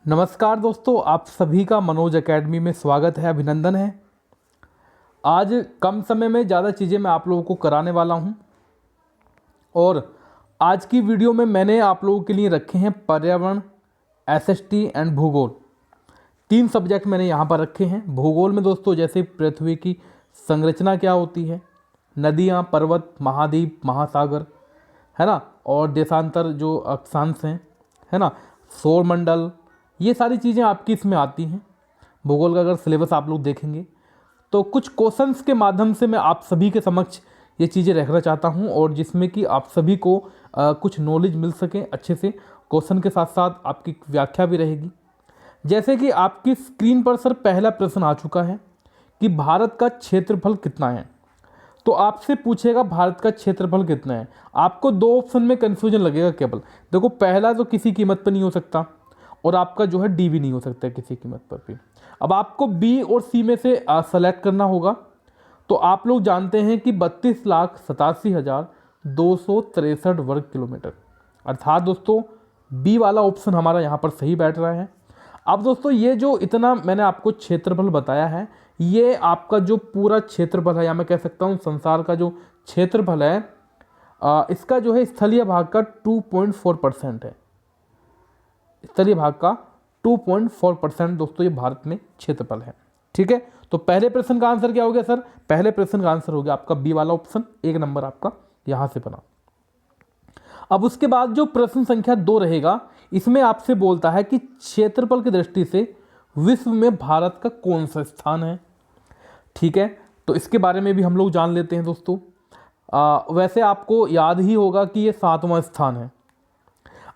नमस्कार दोस्तों, आप सभी का मनोज एकेडमी में स्वागत है, अभिनंदन है। आज कम समय में ज़्यादा चीज़ें मैं आप लोगों को कराने वाला हूं और आज की वीडियो में मैंने आप लोगों के लिए रखे हैं पर्यावरण, एसएसटी एंड भूगोल। 3 सब्जेक्ट मैंने यहाँ पर रखे हैं। भूगोल में दोस्तों जैसे पृथ्वी की संरचना क्या होती है, नदियाँ, पर्वत, महाद्वीप, महासागर, है ना, और देशांतर जो अक्षांश हैं, है ना, सौरमंडल, ये सारी चीज़ें आपकी इसमें आती हैं। भूगोल का अगर सिलेबस आप लोग देखेंगे तो कुछ क्वेश्चंस के माध्यम से मैं आप सभी के समक्ष ये चीज़ें रखना चाहता हूँ और जिसमें कि आप सभी को कुछ नॉलेज मिल सके अच्छे से। क्वेश्चन के साथ साथ आपकी व्याख्या भी रहेगी। जैसे कि आपकी स्क्रीन पर सर पहला प्रश्न आ चुका है कि भारत का क्षेत्रफल कितना है। तो आपसे पूछेगा भारत का क्षेत्रफल कितना है। आपको 2 ऑप्शन में कन्फ्यूजन लगेगा केवल। देखो, पहला तो किसी कीमत पर नहीं हो सकता और आपका जो है डी भी नहीं हो सकता है किसी कीमत पर भी। अब आपको बी और सी में से सेलेक्ट करना होगा। तो आप लोग जानते हैं कि 32,87,263 वर्ग किलोमीटर, अर्थात दोस्तों बी वाला ऑप्शन हमारा यहाँ पर सही बैठ रहा है। अब दोस्तों ये जो इतना मैंने आपको क्षेत्रफल बताया है, ये आपका जो पूरा क्षेत्रफल है, या मैं कह सकता हूँ संसार का जो क्षेत्रफल है, इसका जो है स्थलीय भाग का 2.4% है। स्थलीय भाग का 2.4% दोस्तों ये भारत में क्षेत्रफल है। ठीक है, तो पहले प्रश्न का आंसर क्या हो गया सर? पहले प्रश्न का आंसर हो गया आपका बी वाला ऑप्शन, 1 नंबर आपका यहां से बना। अब उसके बाद जो प्रश्न संख्या 2 रहेगा, इसमें आपसे बोलता है कि क्षेत्रफल की दृष्टि से विश्व में भारत का कौन सा स्थान है। ठीक है, तो इसके बारे में भी हम लोग जान लेते हैं दोस्तों। वैसे आपको याद ही होगा कि ये 7वां स्थान है।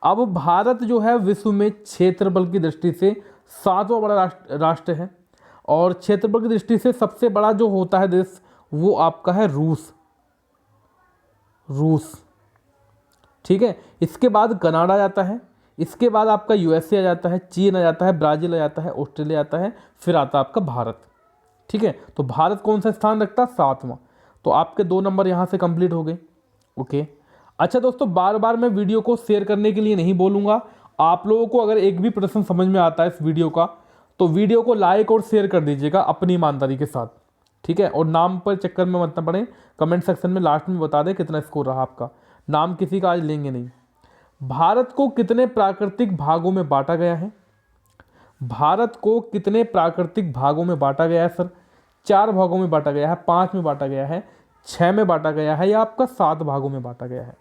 अब भारत जो है विश्व में क्षेत्रफल की दृष्टि से 7वां बड़ा राष्ट्र है और क्षेत्रफल की दृष्टि से सबसे बड़ा जो होता है देश, वो आपका है रूस। ठीक है, इसके बाद कनाडा आता है, इसके बाद आपका यूएसए आ जाता है, चीन आ जाता है, ब्राज़ील आ जाता है, ऑस्ट्रेलिया आता है, फिर आता है आपका भारत। ठीक है, तो भारत कौन सा स्थान रखता है? 7वां। तो आपके 2 नंबर यहाँ से कंप्लीट हो गए। ओके, अच्छा दोस्तों, बार बार मैं वीडियो को शेयर करने के लिए नहीं बोलूँगा। आप लोगों को अगर एक भी प्रश्न समझ में आता है इस वीडियो का, तो वीडियो को लाइक और शेयर कर दीजिएगा अपनी ईमानदारी के साथ। ठीक है, और नाम पर चक्कर में मत ना पड़े। कमेंट सेक्शन में लास्ट में बता दें कितना स्कोर रहा आपका। नाम किसी का आज लेंगे नहीं। भारत को कितने प्राकृतिक भागों में बांटा गया है? भारत को कितने प्राकृतिक भागों में बांटा गया है सर? 4 भागों में बांटा गया है, 5 में बांटा गया है, 6 में बांटा गया है, या आपका 7 भागों में बांटा गया है?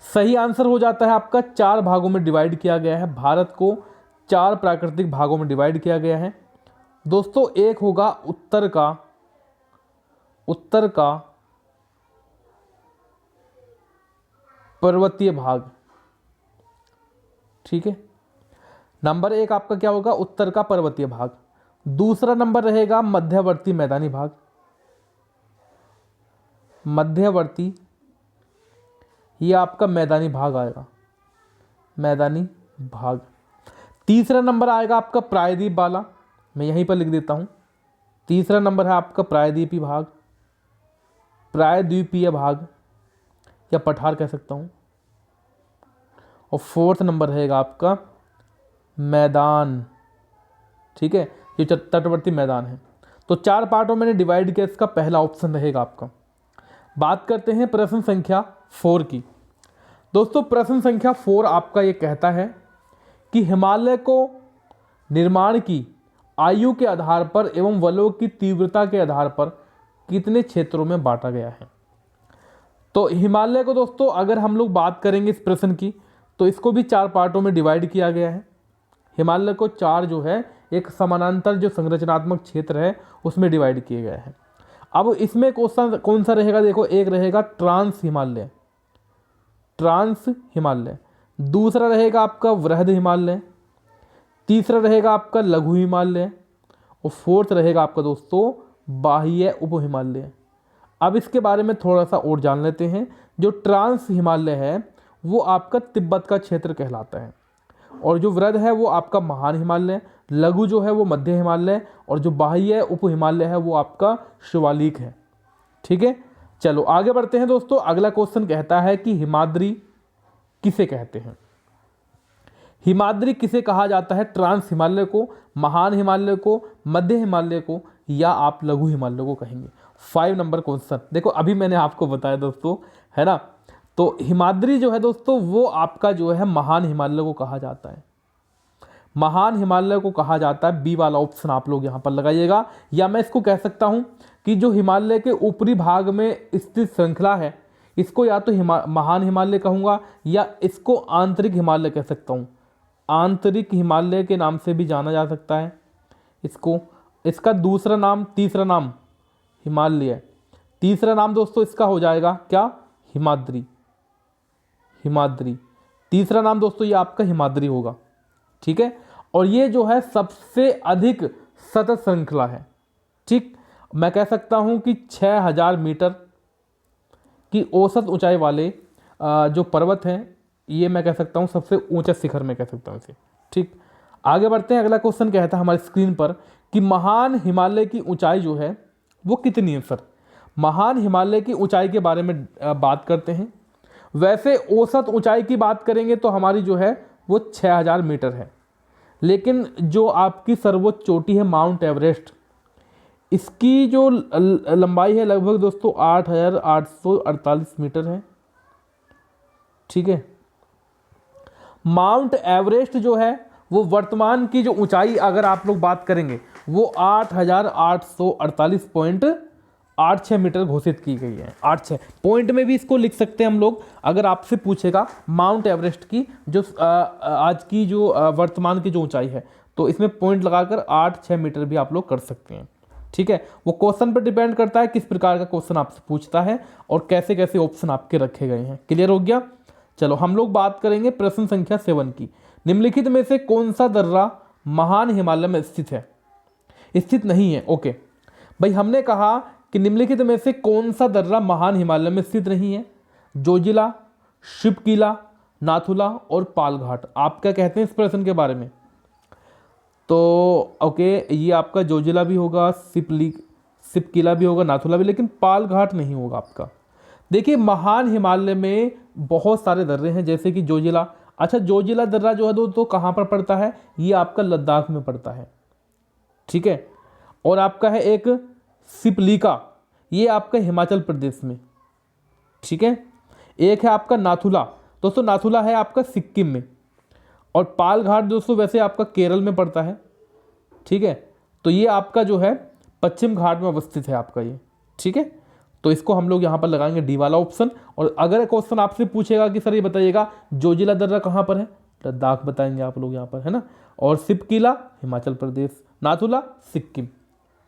सही आंसर हो जाता है आपका 4 भागों में डिवाइड किया गया है। भारत को 4 प्राकृतिक भागों में डिवाइड किया गया है दोस्तों। एक होगा उत्तर का पर्वतीय भाग। ठीक है, नंबर 1 आपका क्या होगा? उत्तर का पर्वतीय भाग। दूसरा नंबर रहेगा मध्यवर्ती मैदानी भाग। मध्यवर्ती, ये आपका मैदानी भाग आएगा, मैदानी भाग। तीसरा नंबर आएगा आपका प्रायद्वीप वाला, मैं यहीं पर लिख देता हूं। तीसरा नंबर है आपका प्रायद्वीपीय भाग, प्रायद्वीपीय भाग या पठार कह सकता हूं। और 4th नंबर रहेगा आपका मैदान। ठीक है, ये तटवर्ती मैदान है। तो 4 पार्टों में डिवाइड किया, इसका पहला ऑप्शन रहेगा आपका। बात करते हैं प्रश्न संख्या 4 की। दोस्तों प्रश्न संख्या 4 आपका ये कहता है कि हिमालय को निर्माण की आयु के आधार पर एवं वलयों की तीव्रता के आधार पर कितने क्षेत्रों में बांटा गया है। तो हिमालय को दोस्तों अगर हम लोग बात करेंगे इस प्रश्न की, तो इसको भी 4 पार्टों में डिवाइड किया गया है। हिमालय को 4 जो है एक समानांतर जो संरचनात्मक क्षेत्र है उसमें डिवाइड किए गए हैं। अब इसमें कौन सा रहेगा? देखो, एक रहेगा ट्रांस हिमालय, दूसरा रहेगा आपका वृहद हिमालय, तीसरा रहेगा आपका लघु हिमालय और 4th रहेगा आपका दोस्तों बाह्य उप हिमालय। अब इसके बारे में थोड़ा सा और जान लेते हैं। जो ट्रांस हिमालय है वो आपका तिब्बत का क्षेत्र कहलाता है, और जो वृहद है वो आपका महान हिमालय, लघु जो है वो मध्य हिमालय, और जो बाह्य उप हिमालय है वो आपका शिवालिक है। ठीक है, चलो आगे बढ़ते हैं दोस्तों। अगला क्वेश्चन कहता है कि हिमाद्री किसे कहते हैं? हिमाद्री किसे कहा जाता है? ट्रांस हिमालय को, महान हिमालय को, मध्य हिमालय को, या आप लघु हिमालय को कहेंगे? 5 नंबर क्वेश्चन। देखो अभी मैंने आपको बताया दोस्तों, है ना, तो हिमाद्री जो है दोस्तों वो आपका जो है महान हिमालय को कहा जाता है, महान हिमालय को कहा जाता है। बी वाला ऑप्शन आप लोग यहाँ पर लगाइएगा। या मैं इसको कह सकता हूँ कि जो हिमालय के ऊपरी भाग में स्थित श्रृंखला है, इसको या तो महान हिमालय कहूँगा, या इसको आंतरिक हिमालय कह सकता हूँ। आंतरिक हिमालय के नाम से भी जाना जा सकता है इसको। इसका दूसरा नाम, तीसरा नाम हिमालय, तीसरा नाम दोस्तों इसका हो जाएगा क्या? हिमाद्री। हिमाद्री तीसरा नाम दोस्तों ये आपका हिमाद्री होगा, ठीक है। और ये जो है सबसे अधिक सतत श्रृंखला है, ठीक। मैं कह सकता हूँ कि 6000 मीटर की औसत ऊंचाई वाले जो पर्वत हैं, ये मैं कह सकता हूँ सबसे ऊंचा शिखर में कह सकता हूँ इसे, ठीक। आगे बढ़ते हैं। अगला क्वेश्चन कहता है हमारी स्क्रीन पर कि महान हिमालय की ऊंचाई जो है वो कितनी है? सर महान हिमालय की ऊंचाई के बारे में बात करते हैं। वैसे औसत ऊंचाई की बात करेंगे तो हमारी जो है वो 6000 मीटर है, लेकिन जो आपकी सर्वोच्च चोटी है माउंट एवरेस्ट, इसकी जो लंबाई है लगभग दोस्तों 8848 मीटर है, ठीक है। माउंट एवरेस्ट जो है वो वर्तमान की जो ऊंचाई अगर आप लोग बात करेंगे वो 8848.86 मीटर घोषित की गई है। 86 पॉइंट में भी इसको लिख सकते हैं हम लोग। अगर आपसे पूछेगा माउंट एवरेस्ट की जो आज की जो वर्तमान की जो ऊंचाई है, तो इसमें पॉइंट लगाकर 86 मीटर भी आप लोग कर सकते हैं, ठीक है। वो क्वेश्चन पर डिपेंड करता है किस प्रकार का क्वेश्चन आपसे पूछता है और कैसे कैसे ऑप्शन आपके रखे गए हैं। क्लियर हो गया? चलो हम लोग बात करेंगे प्रश्न संख्या 7 की। निम्नलिखित में से कौन सा दर्रा महान हिमालय में स्थित है? स्थित नहीं है, ओके भाई। हमने कहा कि निम्नलिखित में से कौन सा दर्रा महान हिमालय में स्थित नहीं है? जोजिला, शिवकिला, नाथुला और पालघाट। आप क्या कहते हैं इस प्रश्न के बारे में? तो ओके, ये आपका जोजिला भी होगा, शिवकिला भी होगा, नाथुला भी, लेकिन पालघाट नहीं होगा आपका। देखिए महान हिमालय में बहुत सारे दर्रे हैं, जैसे कि जोजिला। अच्छा, जोजिला दर्रा जो है दोस्तों कहाँ पर पड़ता है? ये आपका लद्दाख में पड़ता है, ठीक है। और आपका है एक सिपलिका, ये आपका हिमाचल प्रदेश में, ठीक है। एक है आपका नाथुला, दोस्तों नाथुला है आपका सिक्किम में। और पालघाट दोस्तों वैसे आपका केरल में पड़ता है, ठीक है। तो ये आपका जो है पश्चिम घाट में अवस्थित है आपका ये, ठीक है। तो इसको हम लोग यहाँ पर लगाएंगे डी वाला ऑप्शन। और अगर क्वेश्चन आपसे पूछेगा कि सर ये बताइएगा जोजिला दर्रा कहाँ पर है, लद्दाख बताएंगे आप लोग यहाँ पर, है ना। और शिवकिला हिमाचल प्रदेश, नाथुला सिक्किम,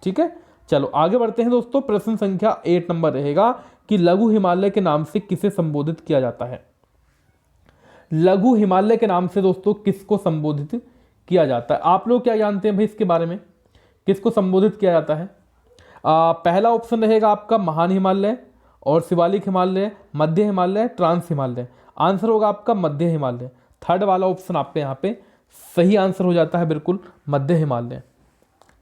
ठीक है। चलो आगे बढ़ते हैं दोस्तों। प्रश्न संख्या 8 नंबर रहेगा कि लघु हिमालय के नाम से किसे संबोधित किया जाता है? लघु हिमालय के नाम से दोस्तों किसको संबोधित किया जाता है? आप लोग क्या जानते हैं भाई इसके बारे में, किसको संबोधित किया जाता है? पहला ऑप्शन रहेगा आपका महान हिमालय और शिवालिक हिमालय, मध्य हिमालय, ट्रांस हिमालय। आंसर होगा आपका मध्य हिमालय। थर्ड वाला ऑप्शन आप पे यहाँ पे सही आंसर हो जाता है, बिल्कुल मध्य हिमालय,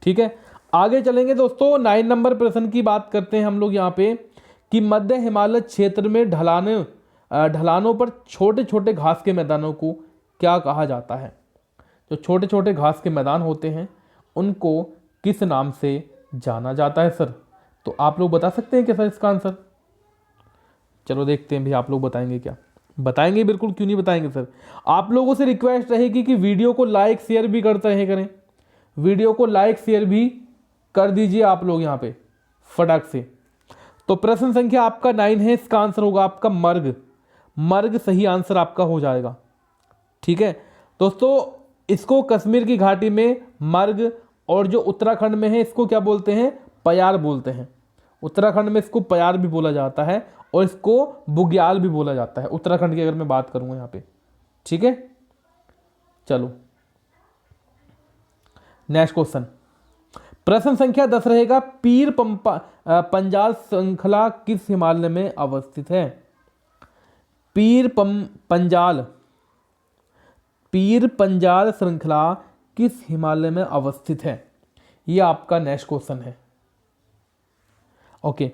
ठीक है। आगे चलेंगे दोस्तों। 9 नंबर प्रश्न की बात करते हैं हम लोग यहाँ पे कि मध्य हिमालय क्षेत्र में ढलानों पर छोटे छोटे घास के मैदानों को क्या कहा जाता है? जो छोटे छोटे घास के मैदान होते हैं उनको किस नाम से जाना जाता है सर? तो आप लोग बता सकते हैं क्या सर इसका आंसर? चलो देखते हैं भी आप लोग बताएंगे क्या। बताएंगे, बिल्कुल, क्यों नहीं बताएंगे सर। आप लोगों से रिक्वेस्ट रहेगी कि वीडियो को लाइक शेयर भी करते हैं, करें वीडियो को लाइक शेयर भी कर दीजिए आप लोग यहाँ पे फटाक से। तो प्रश्न संख्या आपका 9 है, इसका आंसर होगा आपका मर्ग। मर्ग सही आंसर आपका हो जाएगा, ठीक है दोस्तों। इसको कश्मीर की घाटी में मर्ग, और जो उत्तराखंड में है इसको क्या बोलते हैं? पयार बोलते हैं। उत्तराखंड में इसको पयार भी बोला जाता है और इसको बुग्याल भी बोला जाता है, उत्तराखंड की अगर मैं बात करूंगा यहाँ पे, ठीक है। चलो नेक्स्ट क्वेश्चन। प्रश्न संख्या 10 रहेगा पीर पंजाल श्रृंखला किस हिमालय में अवस्थित है? पीर पंजाल श्रृंखला किस हिमालय में अवस्थित है? ये आपका नेक्स्ट क्वेश्चन है, ओके।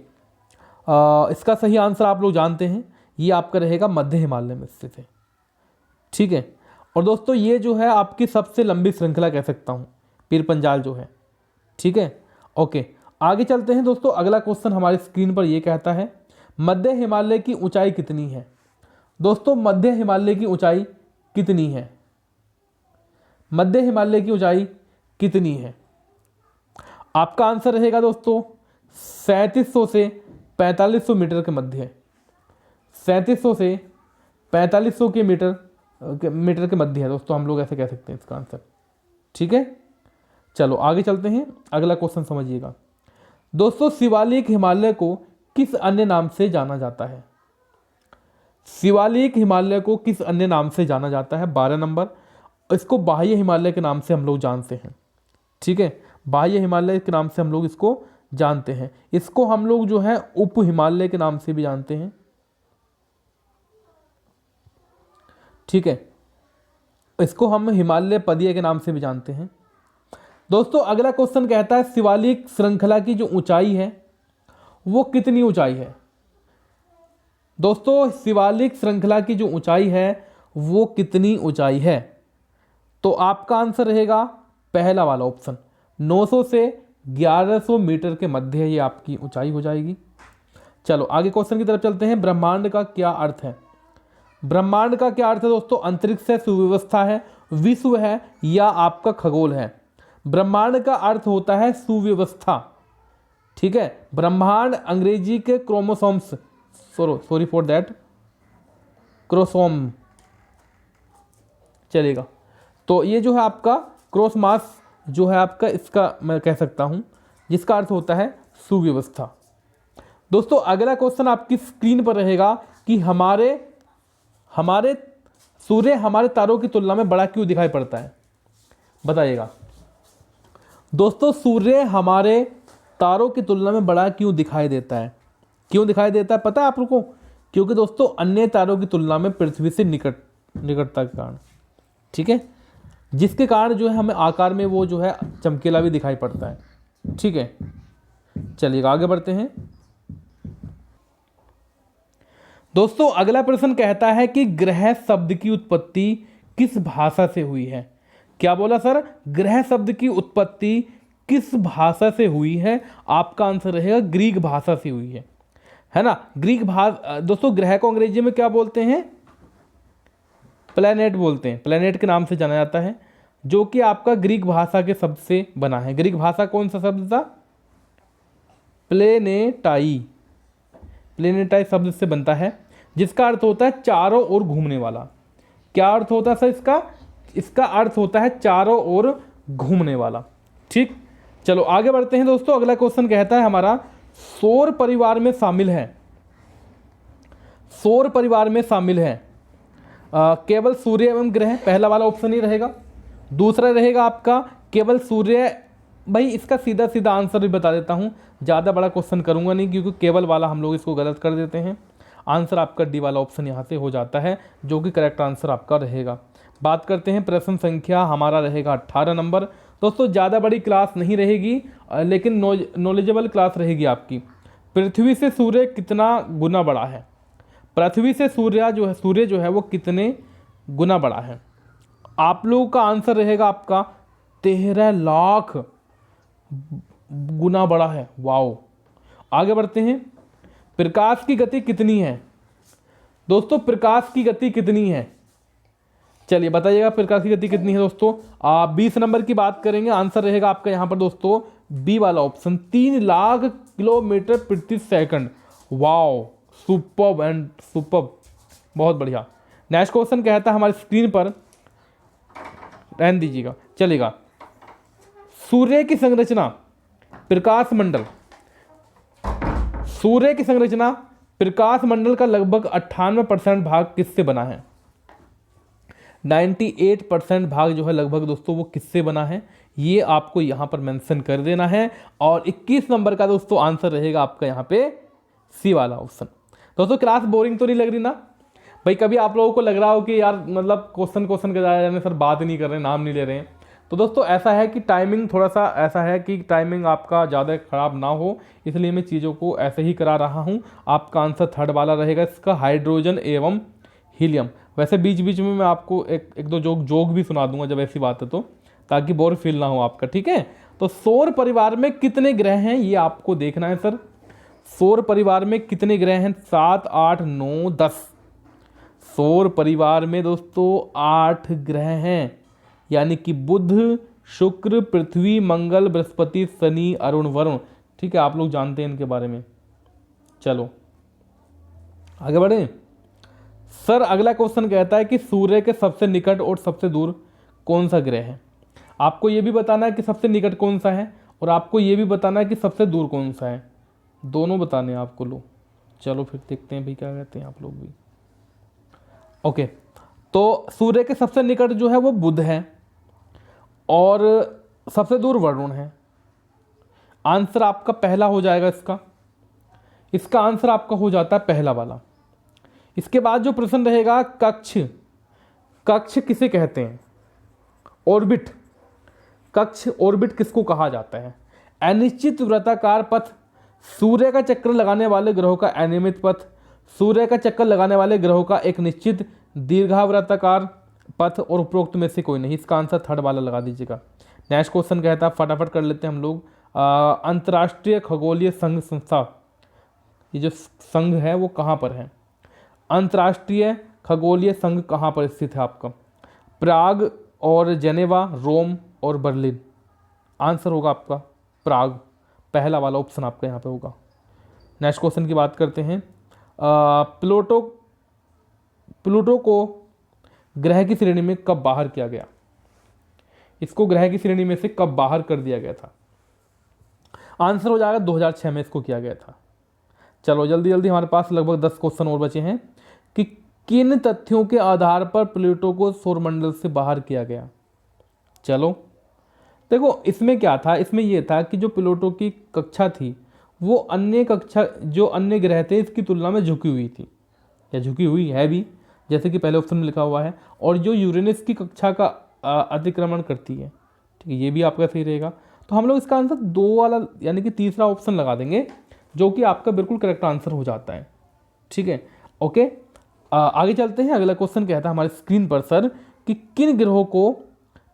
इसका सही आंसर आप लोग जानते हैं, ये आपका रहेगा मध्य हिमालय में स्थित है, ठीक है। और दोस्तों ये जो है आपकी सबसे लंबी श्रृंखला कह सकता हूँ, पीर पंजाल जो है। ठीक है, ओके, आगे चलते हैं दोस्तों। अगला क्वेश्चन हमारी स्क्रीन पर ये कहता है मध्य हिमालय की ऊंचाई कितनी है। दोस्तों मध्य हिमालय की ऊंचाई कितनी है? मध्य हिमालय की ऊंचाई कितनी है? आपका आंसर रहेगा दोस्तों 3700 से 4500 मीटर के मध्य। 3700 से 4500 के मीटर के मध्य है दोस्तों, हम लोग ऐसे कह सकते हैं इसका आंसर। ठीक है, चलो आगे चलते हैं। अगला क्वेश्चन समझिएगा दोस्तों, शिवालिक हिमालय को किस अन्य नाम से जाना जाता है? शिवालिक हिमालय को किस अन्य नाम से जाना जाता है? 12 नंबर, इसको बाह्य हिमालय के नाम से हम लोग जानते हैं। ठीक है, बाह्य हिमालय के नाम से हम लोग इसको जानते हैं। इसको हम लोग जो है उप हिमालय के नाम से भी जानते हैं। ठीक है, इसको हम हिमालय पदीय के नाम से भी जानते हैं। दोस्तों अगला क्वेश्चन कहता है शिवालिक श्रृंखला की जो ऊंचाई है वो कितनी ऊंचाई है? दोस्तों शिवालिक श्रृंखला की जो ऊंचाई है वो कितनी ऊंचाई है? तो आपका आंसर रहेगा पहला वाला ऑप्शन, 900 से 1100 मीटर के मध्य ये आपकी ऊंचाई हो जाएगी। चलो आगे क्वेश्चन की तरफ चलते हैं। ब्रह्मांड का क्या अर्थ है? ब्रह्मांड का क्या अर्थ है दोस्तों? अंतरिक्ष है, सुव्यवस्था है, विश्व है या आपका खगोल है? ब्रह्मांड का अर्थ होता है सुव्यवस्था। ठीक है, ब्रह्मांड अंग्रेजी के क्रोमोसोम्स, सॉरी फॉर दैट, क्रोसोम चलेगा। तो ये जो है आपका क्रॉस मास जो है आपका, इसका मैं कह सकता हूं जिसका अर्थ होता है सुव्यवस्था। दोस्तों अगला क्वेश्चन आपकी स्क्रीन पर रहेगा कि हमारे सूर्य हमारे तारों की तुलना में बड़ा क्यों दिखाई पड़ता है? बताइएगा दोस्तों, सूर्य हमारे तारों की तुलना में बड़ा क्यों दिखाई देता है? क्यों दिखाई देता है पता है आप लोगों को? क्योंकि दोस्तों अन्य तारों की तुलना में पृथ्वी से निकटता के कारण। ठीक है, जिसके कारण जो है हमें आकार में वो जो है चमकीला भी दिखाई पड़ता है। ठीक है, चलिए आगे बढ़ते हैं। दोस्तों अगला प्रश्न कहता है कि ग्रह शब्द की उत्पत्ति किस भाषा से हुई है? क्या बोला सर? ग्रह शब्द की उत्पत्ति किस भाषा से हुई है? आपका आंसर रहेगा ग्रीक भाषा से हुई है ना। ग्रीक भाषा दोस्तों, ग्रह को अंग्रेजी में क्या बोलते हैं? प्लैनेट बोलते हैं, प्लैनेट के नाम से जाना जाता है, जो कि आपका ग्रीक भाषा के शब्द से बना है। ग्रीक भाषा कौन सा शब्द था? प्लेनेटाई। प्लेनेटाई शब्द से बनता है, जिसका अर्थ होता है चारों ओर घूमने वाला। क्या अर्थ होता है सर इसका? इसका अर्थ होता है चारों ओर घूमने वाला। ठीक, चलो आगे बढ़ते हैं दोस्तों। अगला क्वेश्चन कहता है हमारा सौर परिवार में शामिल है। सौर परिवार में शामिल है केवल सूर्य एवं ग्रह, पहला वाला ऑप्शन ही रहेगा। दूसरा रहेगा आपका केवल सूर्य। भाई इसका सीधा सीधा आंसर भी बता देता हूं, ज़्यादा बड़ा क्वेश्चन करूंगा नहीं, क्योंकि केवल वाला हम लोग इसको गलत कर देते हैं। आंसर आपका डी वाला ऑप्शन यहाँ से हो जाता है, जो कि करेक्ट आंसर आपका रहेगा। बात करते हैं प्रश्न संख्या, हमारा रहेगा 18 नंबर। दोस्तों ज़्यादा बड़ी क्लास नहीं रहेगी, लेकिन नॉलेजेबल क्लास रहेगी आपकी। पृथ्वी से सूर्य कितना गुना बड़ा है? पृथ्वी से सूर्य जो है वो कितने गुना बड़ा है? आप लोगों का आंसर रहेगा आपका 13 लाख गुना बड़ा है। वाओ, आगे बढ़ते हैं। प्रकाश की गति कितनी है? दोस्तों प्रकाश की गति कितनी है? चलिए बताइएगा प्रकाश की गति कितनी है दोस्तों। 20 नंबर की बात करेंगे, आंसर रहेगा आपका यहाँ पर दोस्तों बी वाला ऑप्शन, 3 लाख किलोमीटर प्रति second. Wow, superb and superb, बहुत बढ़िया। नेक्स्ट क्वेश्चन कहता है हमारी स्क्रीन पर, रहने दीजिएगा, चलेगा। सूर्य की संरचना, प्रकाश मंडल, सूर्य की संरचना प्रकाश मंडल का लगभग 98% भाग किससे बना है? 98% भाग जो है लगभग दोस्तों वो किससे बना है, ये आपको यहां पर मेंशन कर देना है। और 21 नंबर का दोस्तों आंसर रहेगा आपका यहां पे सी वाला ऑप्शन। दोस्तों क्लास बोरिंग तो नहीं लग रही ना भाई? कभी आप लोगों को लग रहा हो कि यार मतलब क्वेश्चन के जाने सर बात नहीं कर रहे, नाम नहीं ले रहे हैं, तो दोस्तों ऐसा है कि टाइमिंग थोड़ा सा ऐसा है कि टाइमिंग आपका ज़्यादा ख़राब ना हो, इसलिए मैं चीज़ों को ऐसे ही करा रहा हूँ। आपका आंसर थर्ड वाला रहेगा इसका, हाइड्रोजन एवं हीलियम। वैसे बीच बीच में मैं आपको एक दो जोक भी सुना दूंगा जब ऐसी बात है तो, ताकि बोर फील ना हो आपका, ठीक है। तो सौर परिवार में कितने ग्रह हैं ये आपको देखना है सर। सौर परिवार में कितने ग्रह हैं? 7, 8, 9, 10। सौर परिवार में दोस्तों 8 ग्रह हैं, यानी कि बुध, शुक्र, पृथ्वी, मंगल, बृहस्पति, शनि, अरुण, वरुण। ठीक है, आप लोग जानते हैं इनके बारे में। चलो आगे बढ़े सर। अगला क्वेश्चन कहता है कि सूर्य के सबसे निकट और सबसे दूर कौन सा ग्रह है। आपको यह भी बताना है कि सबसे निकट कौन सा है, और आपको यह भी बताना है कि सबसे दूर कौन सा है। दोनों बताने हैं आपको। लो चलो फिर देखते हैं भाई क्या कहते हैं आप लोग भी। ओके, तो सूर्य के सबसे निकट जो है वो बुध है, और सबसे दूर वरुण है। आंसर आपका पहला हो जाएगा इसका आंसर आपका हो जाता है पहला वाला। इसके बाद जो प्रश्न रहेगा, कक्ष किसे कहते हैं? ऑर्बिट। कक्ष ऑर्बिट किसको कहा जाता है? अनिश्चित वृत्ताकार पथ, सूर्य का चक्कर लगाने वाले ग्रहों का अनियमित पथ, सूर्य का चक्कर लगाने वाले ग्रहों का एक निश्चित दीर्घावृत्ताकार पथ, और उपरोक्त में से कोई नहीं। इसका आंसर थर्ड वाला लगा दीजिएगा। नेक्स्ट क्वेश्चन कहता है, फटाफट कर लेते हैं हम लोग। अंतर्राष्ट्रीय खगोलीय संघ संस्था, ये जो संघ है वो कहाँ पर है? अंतर्राष्ट्रीय खगोलीय संघ कहाँ पर स्थित है आपका? प्राग और जेनेवा, रोम और बर्लिन। आंसर होगा आपका प्राग, पहला वाला ऑप्शन आपका यहाँ पे होगा। नेक्स्ट क्वेश्चन की बात करते हैं। प्लूटो को ग्रह की श्रेणी में कब बाहर किया गया? इसको ग्रह की श्रेणी में से कब बाहर कर दिया गया था? आंसर हो जाएगा 2006 में इसको किया गया था। चलो जल्दी जल्दी, हमारे पास लगभग 10 क्वेश्चन और बचे हैं कि किन तथ्यों के आधार पर प्लूटो को सौरमंडल से बाहर किया गया। चलो देखो, इसमें क्या था, इसमें यह था कि जो प्लूटो की कक्षा थी वो जो अन्य ग्रह थे इसकी तुलना में झुकी हुई थी, या झुकी हुई है भी, जैसे कि पहले ऑप्शन में लिखा हुआ है, और जो यूरेनस की कक्षा का अतिक्रमण करती है। ठीक है, ये भी आपका सही रहेगा। तो हम लोग इसका आंसर 2 वाला यानी कि तीसरा ऑप्शन लगा देंगे, जो कि आपका बिल्कुल करेक्ट आंसर हो जाता है। ठीक है, ओके। आगे चलते हैं। अगला क्वेश्चन कहता है हमारे स्क्रीन पर सर कि किन ग्रहों को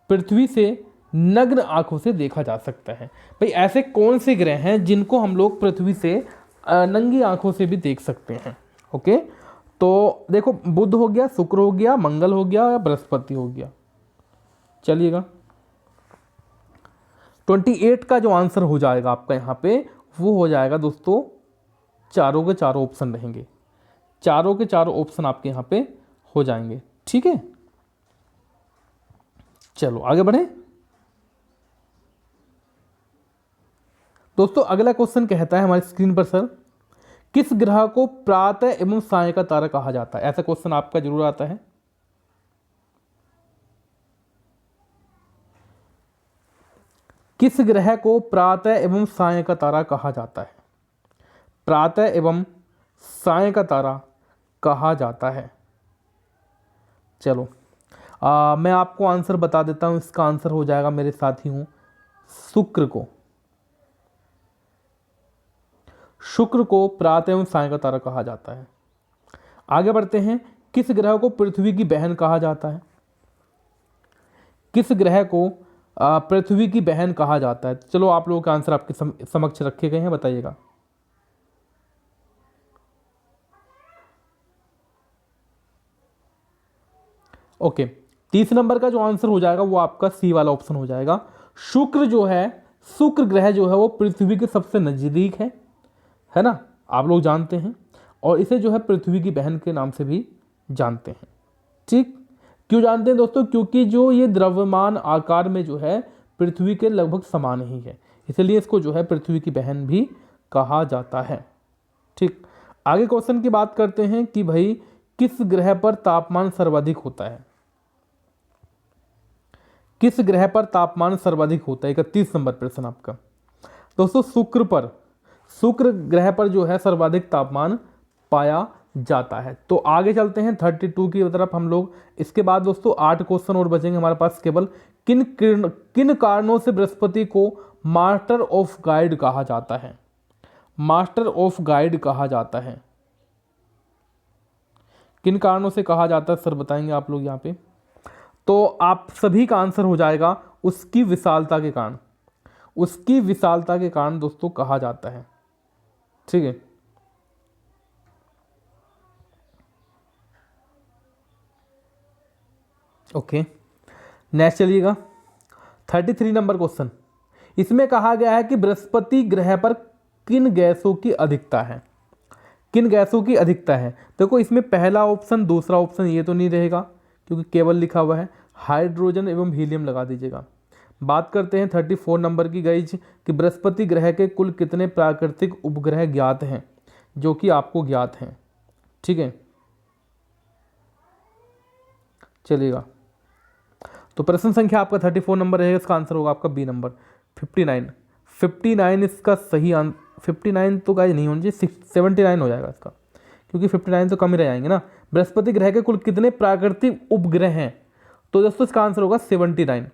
पृथ्वी से नग्न आंखों से देखा जा सकता है। भाई ऐसे कौन से ग्रह हैं जिनको हम लोग पृथ्वी से नंगी आंखों से भी देख सकते हैं? ओके, तो देखो, बुध हो गया, शुक्र हो गया, मंगल हो गया, या बृहस्पति हो गया। चलिएगा 28 का जो आंसर हो जाएगा आपका यहाँ पे वो हो जाएगा दोस्तों, चारों के चारों ऑप्शन रहेंगे, चारों के चारों ऑप्शन आपके यहाँ पे हो जाएंगे। ठीक है, चलो आगे बढ़े दोस्तों। अगला क्वेश्चन कहता है हमारी स्क्रीन पर सर, किस ग्रह को प्रातः एवं साय का तारा कहा जाता है? ऐसा क्वेश्चन आपका जरूर आता है। किस ग्रह को प्रातः एवं साय का तारा कहा जाता है? प्रातः एवं साय का तारा कहा जाता है। चलो मैं आपको आंसर बता देता हूं। इसका आंसर हो जाएगा मेरे साथी हूं शुक्र को। शुक्र को प्रातः एवं साय का तारा कहा जाता है। आगे बढ़ते हैं। किस ग्रह को पृथ्वी की बहन कहा जाता है? किस ग्रह को पृथ्वी की बहन कहा जाता है? चलो आप लोगों के आंसर आपके समक्ष रखे गए हैं, बताइएगा। ओके, 30 नंबर का जो आंसर हो जाएगा वो आपका सी वाला ऑप्शन हो जाएगा। शुक्र जो है, शुक्र ग्रह जो है वो पृथ्वी के सबसे नजदीक है ना, आप लोग जानते हैं, और इसे जो है पृथ्वी की बहन के नाम से भी जानते हैं। ठीक, क्यों जानते हैं दोस्तों? क्योंकि जो ये द्रव्यमान आकार में जो है पृथ्वी के लगभग समान ही है, इसलिए इसको जो है पृथ्वी की बहन भी कहा जाता है। ठीक, आगे क्वेश्चन की बात करते हैं कि भाई किस ग्रह पर तापमान सर्वाधिक होता है? किस ग्रह पर तापमान सर्वाधिक होता है? 31 नंबर प्रश्न आपका दोस्तों। शुक्र ग्रह पर जो है सर्वाधिक तापमान पाया जाता है। तो आगे चलते हैं 32 की तरफ हम लोग। इसके बाद दोस्तों 8 क्वेश्चन और बचेंगे हमारे पास केवल। किन कारणों से बृहस्पति को मास्टर ऑफ गाइड कहा जाता है? मास्टर ऑफ गाइड कहा जाता है। किन कारणों से कहा जाता है सर बताएंगे आप लोग यहाँ पे? तो आप सभी का आंसर हो जाएगा उसकी विशालता के कारण। उसकी विशालता के कारण दोस्तों कहा जाता है, ठीक है। ओके, नेक्स्ट चलिएगा 33 नंबर क्वेश्चन। इसमें कहा गया है कि बृहस्पति ग्रह पर किन गैसों की अधिकता है? किन गैसों की अधिकता है? देखो इसमें पहला ऑप्शन, दूसरा ऑप्शन ये तो नहीं रहेगा क्योंकि केवल लिखा हुआ है, हाइड्रोजन एवं हीलियम लगा दीजिएगा। बात करते हैं 34 नंबर की गाइज कि बृहस्पति ग्रह के कुल कितने प्राकृतिक उपग्रह ज्ञात हैं, जो कि आपको ज्ञात हैं, ठीक है। चलिएगा, तो प्रश्न संख्या आपका 34 नंबर रहेगा, इसका आंसर होगा आपका बी नंबर 59। 59 इसका सही आंसर, 59 तो गाइज नहीं होना चाहिए, 79 हो जाएगा इसका, क्योंकि 59 तो कम ही रह जाएंगे ना। बृहस्पति ग्रह के कुल कितने प्राकृतिक उपग्रह हैं? तो दोस्तों इसका आंसर होगा 79।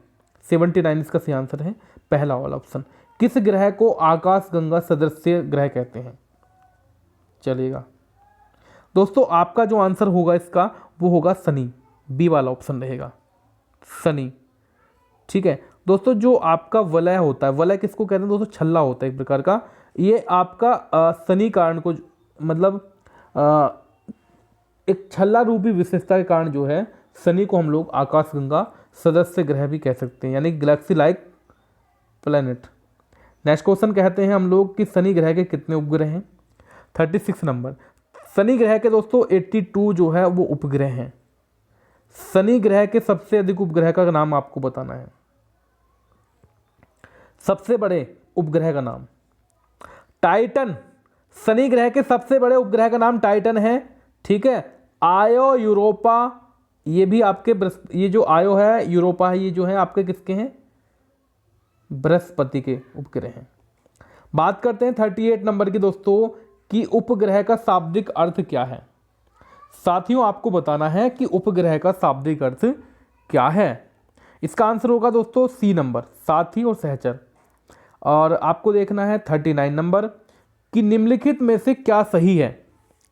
79 इसका सही आंसर है, पहला वाला ऑप्शन। किस ग्रह को आकाश गंगा सदृश्य ग्रह कहते हैं? चलिएगा दोस्तों, आपका जो आंसर होगा इसका वो होगा शनि, बी वाला ऑप्शन रहेगा, शनि, ठीक है। दोस्तों जो आपका वलय होता है, वलय किसको कहते हैं दोस्तों? छल्ला होता है एक प्रकार का। ये आपका शनि कारण को मतलब एक छल्ला रूपी विशेषता के कारण जो है शनि को हम लोग आकाशगंगा सदस्य ग्रह भी कह सकते हैं, यानी Galaxy like planet. Next question कहते हैं हम लोग कि शनि ग्रह के कितने उपग्रह हैं? 36 नंबर। शनि ग्रह के दोस्तों 82 जो है वो उपग्रह हैं। शनि ग्रह के सबसे अधिक उपग्रह का नाम आपको बताना है, सबसे बड़े उपग्रह का नाम टाइटन। शनि ग्रह के सबसे बड़े उपग्रह का नाम टाइटन है, ठीक है। आयो, यूरोपा, ये भी आपके ये जो आयो है, यूरोपा है, ये जो है आपके किसके हैं? बृहस्पति के उपग्रह हैं। बात करते हैं 38 नंबर की दोस्तों कि उपग्रह का शाब्दिक अर्थ क्या है? साथियों आपको बताना है कि उपग्रह का शाब्दिक अर्थ क्या है। इसका आंसर होगा दोस्तों सी नंबर, साथी और सहचर। और आपको देखना है 39 नंबर कि निम्नलिखित में से क्या सही है,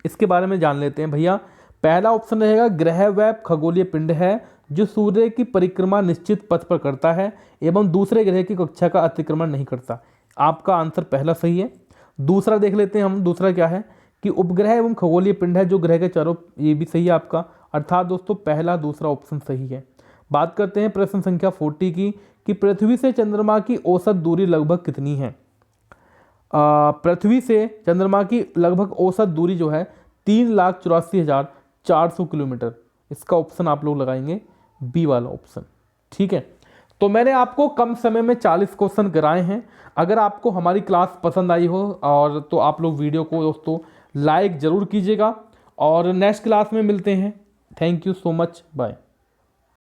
इसके बारे में जान लेते हैं भैया। पहला ऑप्शन रहेगा ग्रह वह खगोलीय पिंड है जो सूर्य की परिक्रमा निश्चित पथ पर करता है एवं दूसरे ग्रह की कक्षा का अतिक्रमण नहीं करता। आपका आंसर पहला सही है। दूसरा देख लेते हैं हम, दूसरा क्या है कि उपग्रह एवं खगोलीय पिंड है जो ग्रह के चारों, ये भी सही है आपका, अर्थात दोस्तों पहला दूसरा ऑप्शन सही है। बात करते हैं प्रश्न संख्या 40 की कि पृथ्वी से चंद्रमा की औसत दूरी लगभग कितनी है? पृथ्वी से चंद्रमा की लगभग औसत दूरी जो है 3,84,400 किलोमीटर। इसका ऑप्शन आप लोग लगाएंगे बी वाला ऑप्शन, ठीक है। तो मैंने आपको कम समय में 40 क्वेश्चन कराए हैं। अगर आपको हमारी क्लास पसंद आई हो और तो आप लोग वीडियो को दोस्तों लाइक ज़रूर कीजिएगा और नेक्स्ट क्लास में मिलते हैं। Thank you so much, bye.